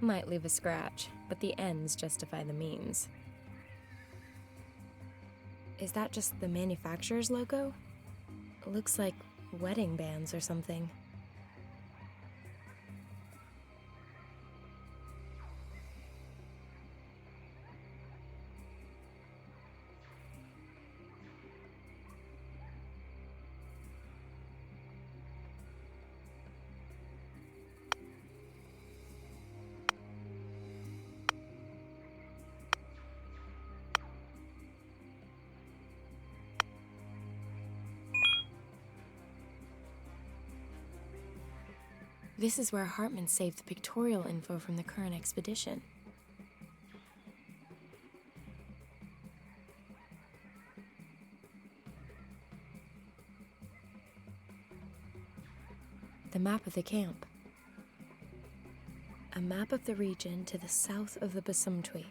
Might leave a scratch, but the ends justify the means. Is that just the manufacturer's logo? It looks like wedding bands or something. This is where Hartman saved the pictorial info from the current expedition. The map of the camp. A map of the region to the south of the Basumtwi.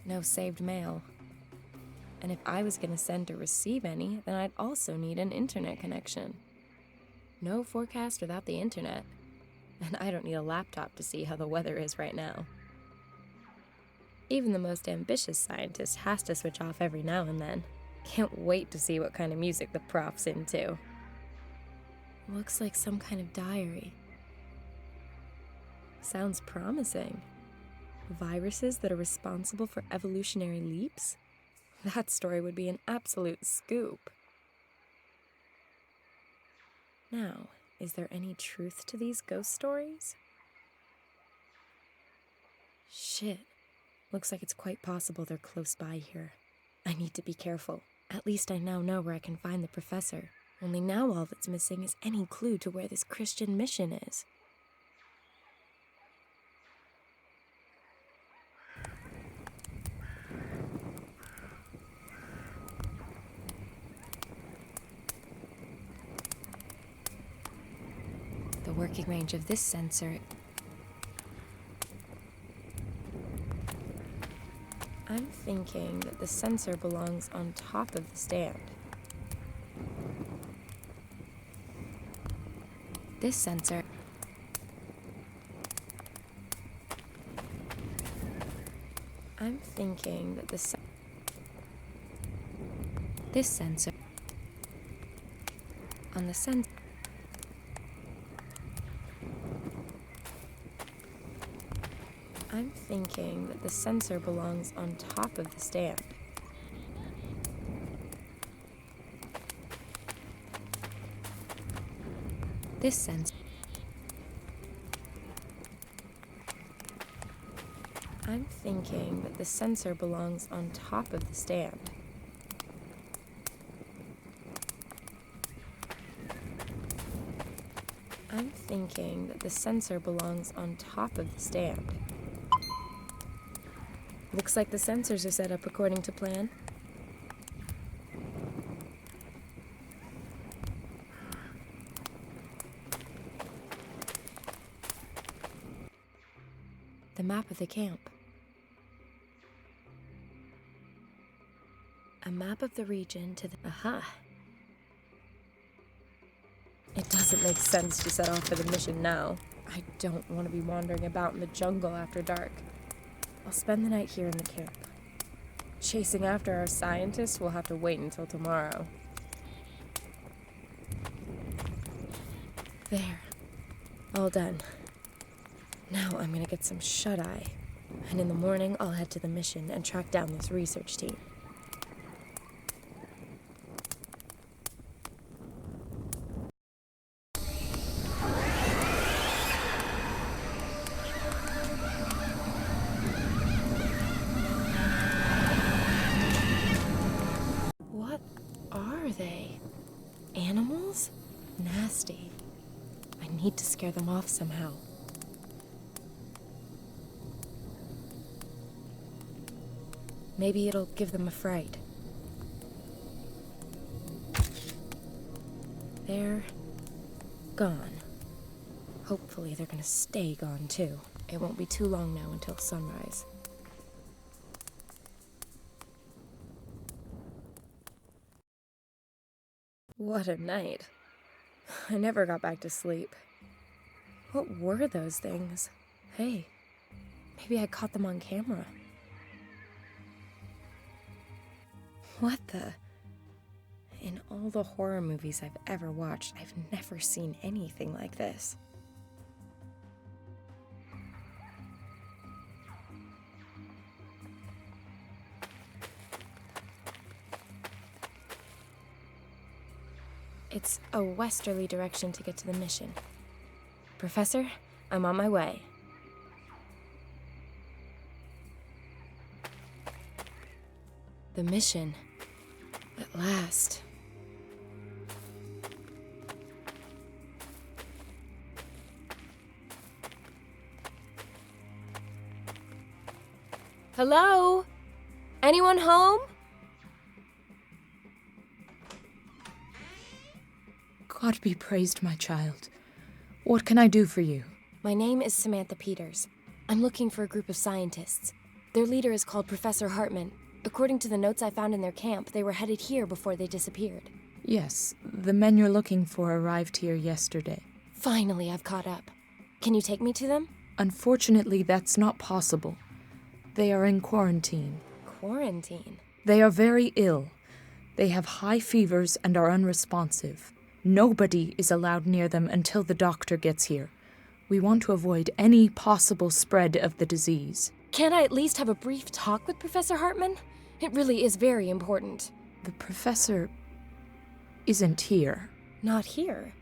No saved mail. And if I was going to send or receive any, then I'd also need an internet connection. No forecast without the internet. And I don't need a laptop to see how the weather is right now. Even the most ambitious scientist has to switch off every now and then. Can't wait to see what kind of music the prof's into. Looks like some kind of diary. Sounds promising. Viruses that are responsible for evolutionary leaps? That story would be an absolute scoop. Now, is there any truth to these ghost stories? Shit. Looks like it's quite possible they're close by here. I need to be careful. At least I now know where I can find the professor. Only now all that's missing is any clue to where this Christian mission is. The working range of this sensor... I'm thinking that the sensor belongs on top of the stand. This sensor... I'm thinking that this sensor... on the sensor... I'm thinking that the sensor belongs on top of the stand. This sensor... I'm thinking that the sensor belongs on top of the stand. I'm thinking that the sensor belongs on top of the stand. Looks like the sensors are set up according to plan. The map of the camp. A map of the region to the... Aha! It doesn't make sense to set off for the mission now. I don't want to be wandering about in the jungle after dark. I'll spend the night here in the camp. Chasing after our scientists will have to wait until tomorrow. There. All done. Now I'm gonna get some shut-eye. And in the morning, I'll head to the mission and track down this research team. What are they? Animals? Nasty. I need to scare them off somehow. Maybe it'll give them a fright. They're gone. Hopefully they're gonna stay gone too. It won't be too long now until sunrise. What a night. I never got back to sleep. What were those things? Hey, maybe I caught them on camera. What the? In all the horror movies I've ever watched, I've never seen anything like this. It's a westerly direction to get to the mission. Professor, I'm on my way. The mission. At last. Hello? Anyone home? God be praised, my child. What can I do for you? My name is Samantha Peters. I'm looking for a group of scientists. Their leader is called Professor Hartman. According to the notes I found in their camp, they were headed here before they disappeared. Yes, the men you're looking for arrived here yesterday. Finally, I've caught up. Can you take me to them? Unfortunately, that's not possible. They are in quarantine. Quarantine? They are very ill. They have high fevers and are unresponsive. Nobody is allowed near them until the doctor gets here. We want to avoid any possible spread of the disease. Can't I at least have a brief talk with Professor Hartman? It really is very important. The professor isn't here. Not here?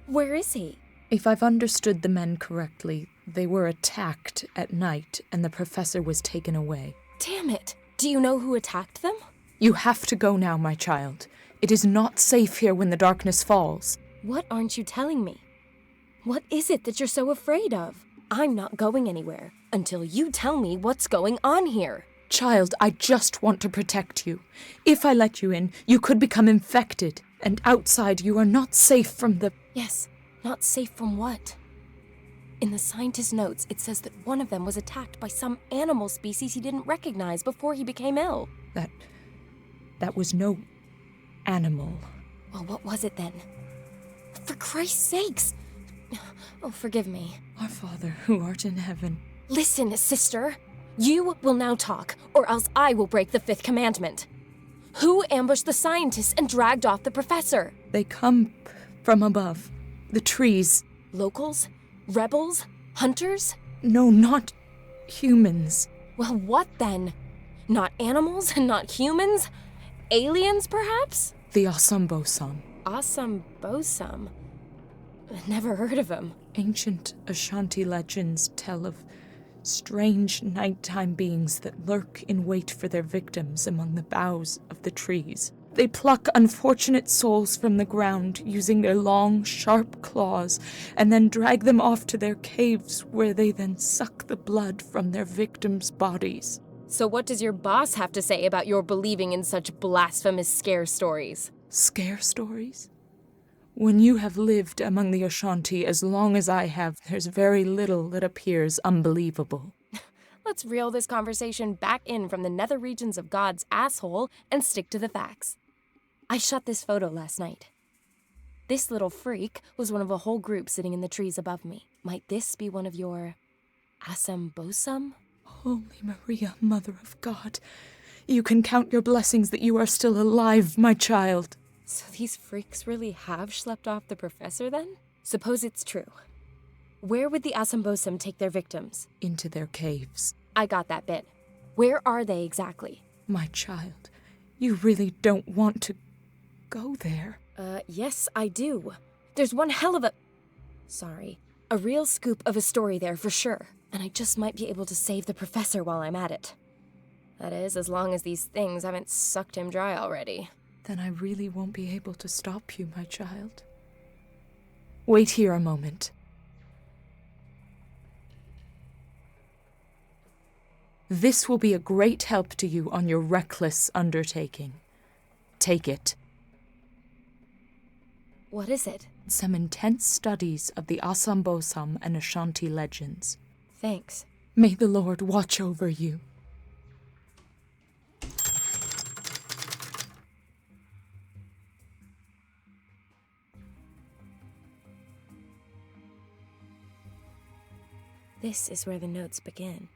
Where is he? If I've understood the men correctly, they were attacked at night and the professor was taken away. Damn it! Do you know who attacked them? You have to go now, my child. It is not safe here when the darkness falls. What aren't you telling me? What is it that you're so afraid of? I'm not going anywhere until you tell me what's going on here. Child, I just want to protect you. If I let you in, you could become infected. And outside, you are not safe from the... Yes, not safe from what? In the scientist's notes, it says that one of them was attacked by some animal species he didn't recognize before he became ill. That was no animal. Well, what was it then? For Christ's sakes! Oh, forgive me. Our Father, who art in heaven. Listen, sister. You will now talk, or else I will break the fifth commandment. Who ambushed the scientists and dragged off the professor? They come from above. The trees. Locals? Rebels? Hunters? No, not humans. Well, what then? Not animals? Not humans? Aliens, perhaps? The asambosam. Asambosam? Never heard of him. Ancient Ashanti legends tell of strange nighttime beings that lurk in wait for their victims among the boughs of the trees. They pluck unfortunate souls from the ground using their long, sharp claws and then drag them off to their caves where they then suck the blood from their victims' bodies. So what does your boss have to say about your believing in such blasphemous scare stories? Scare stories? When you have lived among the Ashanti as long as I have, there's very little that appears unbelievable. Let's reel this conversation back in from the nether regions of God's asshole and stick to the facts. I shot this photo last night. This little freak was one of a whole group sitting in the trees above me. Might this be one of your asambosam? Holy Maria, Mother of God, you can count your blessings that you are still alive, my child. So these freaks really have schlepped off the professor then? Suppose it's true. Where would the asambosam take their victims? Into their caves. I got that bit. Where are they exactly? My child, you really don't want to go there. Yes, I do. There's one hell of a real scoop of a story there for sure. And I just might be able to save the professor while I'm at it. That is, as long as these things haven't sucked him dry already. Then I really won't be able to stop you, my child. Wait here a moment. This will be a great help to you on your reckless undertaking. Take it. What is it? Some intense studies of the Asambosam and Ashanti legends. Thanks. May the Lord watch over you. This is where the notes begin.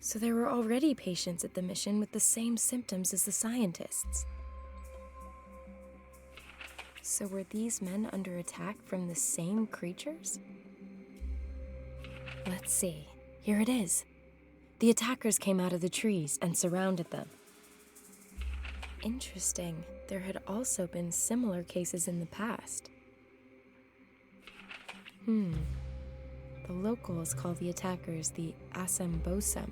So there were already patients at the mission with the same symptoms as the scientists. So were these men under attack from the same creatures? Let's see. Here it is. The attackers came out of the trees and surrounded them. Interesting. There had also been similar cases in the past. The locals call the attackers the asanbosam.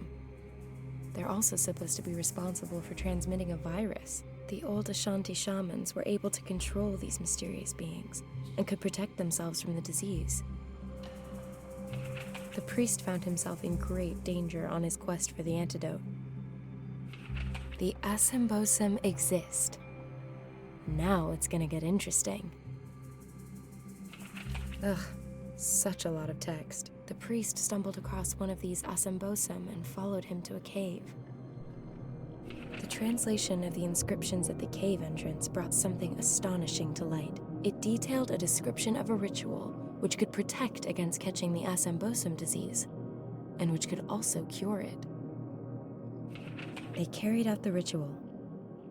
They're also supposed to be responsible for transmitting a virus. The old Ashanti shamans were able to control these mysterious beings and could protect themselves from the disease. The priest found himself in great danger on his quest for the antidote. The asambosam exist. Now it's gonna get interesting. Ugh, such a lot of text. The priest stumbled across one of these asambosam and followed him to a cave. The translation of the inscriptions at the cave entrance brought something astonishing to light. It detailed a description of a ritual which could protect against catching the asambosam disease, and which could also cure it. They carried out the ritual,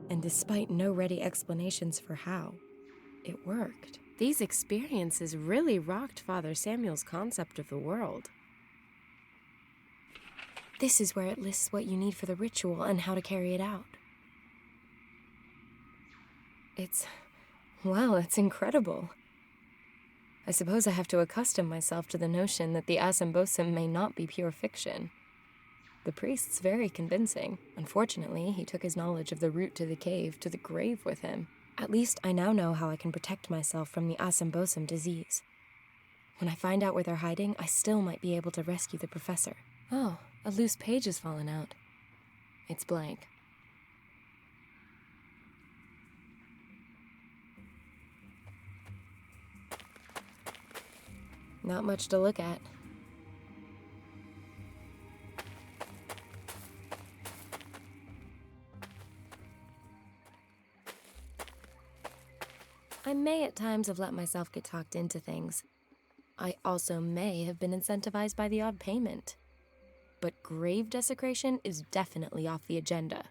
and despite no ready explanations for how, it worked. These experiences really rocked Father Samuel's concept of the world. This is where it lists what you need for the ritual and how to carry it out. It's incredible. I suppose I have to accustom myself to the notion that the asambosam may not be pure fiction. The priest's very convincing. Unfortunately, he took his knowledge of the route to the cave to the grave with him. At least I now know how I can protect myself from the asambosam disease. When I find out where they're hiding, I still might be able to rescue the professor. Oh, a loose page has fallen out. It's blank. Not much to look at. I may at times have let myself get talked into things. I also may have been incentivized by the odd payment. But grave desecration is definitely off the agenda.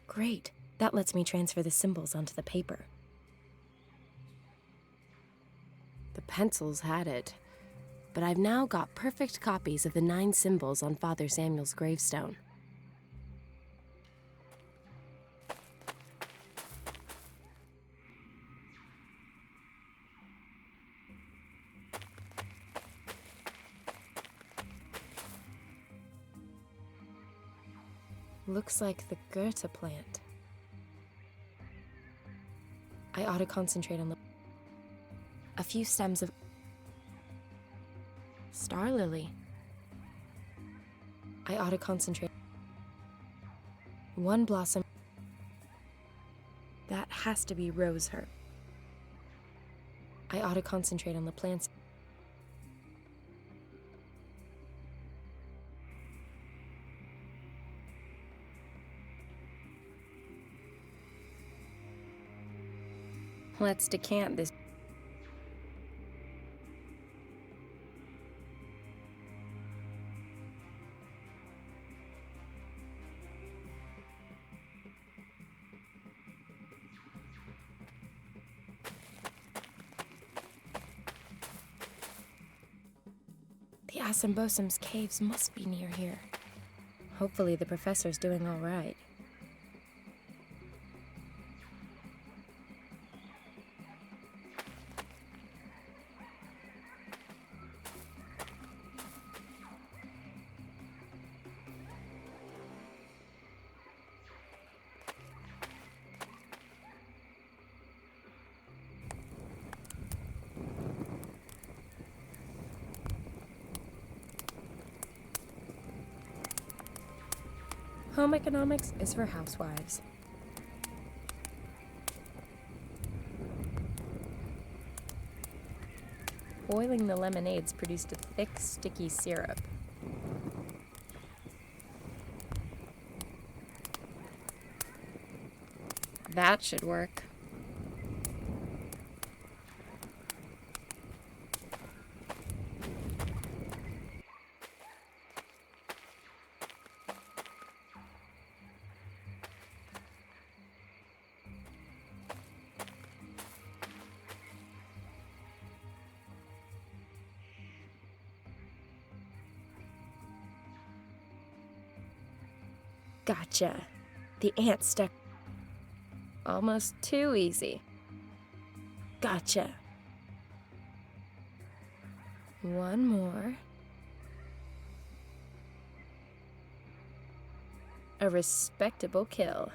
Great. That lets me transfer the symbols onto the paper. The pencils had it, but I've now got perfect copies of the 9 symbols on Father Samuel's gravestone. Looks like the Goethe plant. I ought to concentrate on a few stems of star lily. I ought to concentrate. One blossom. That has to be rose herb. I ought to concentrate on the plants. Let's decant this. The Asambosam's caves must be near here. Hopefully the professor's doing all right. Home economics is for housewives. Boiling the lemonades produced a thick, sticky syrup. That should work. Gotcha. The ant stuck. Almost too easy. Gotcha. One more. A respectable kill.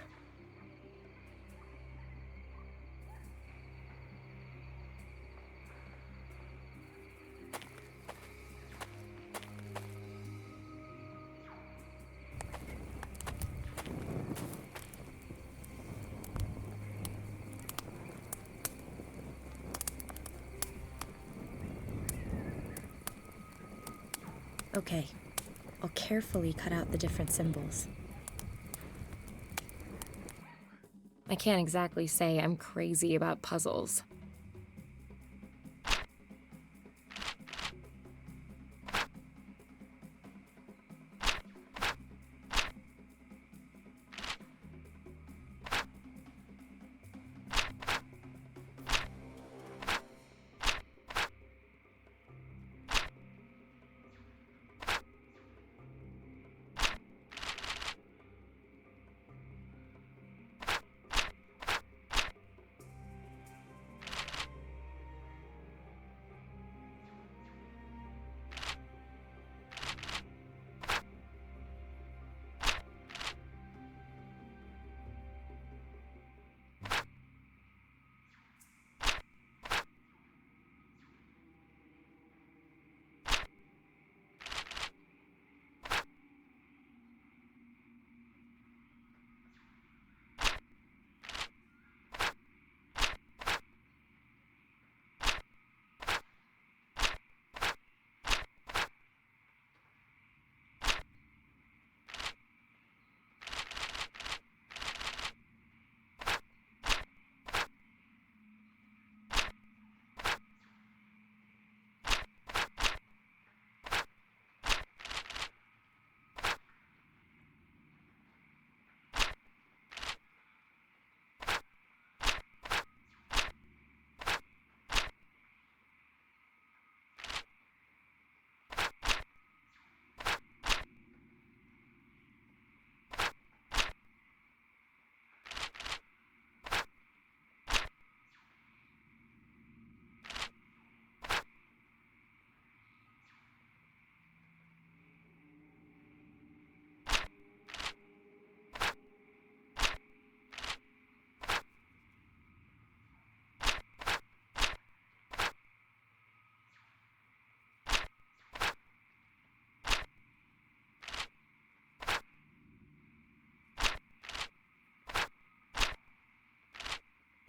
Okay, I'll carefully cut out the different symbols. I can't exactly say I'm crazy about puzzles.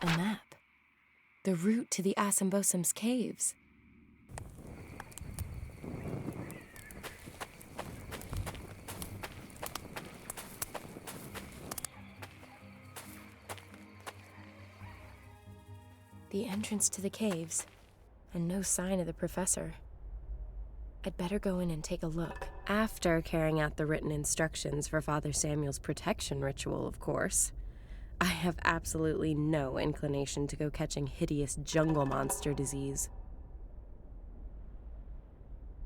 A map. The route to the Assanbosam's caves. The entrance to the caves, and no sign of the professor. I'd better go in and take a look. After carrying out the written instructions for Father Samuel's protection ritual, of course. I have absolutely no inclination to go catching hideous jungle monster disease.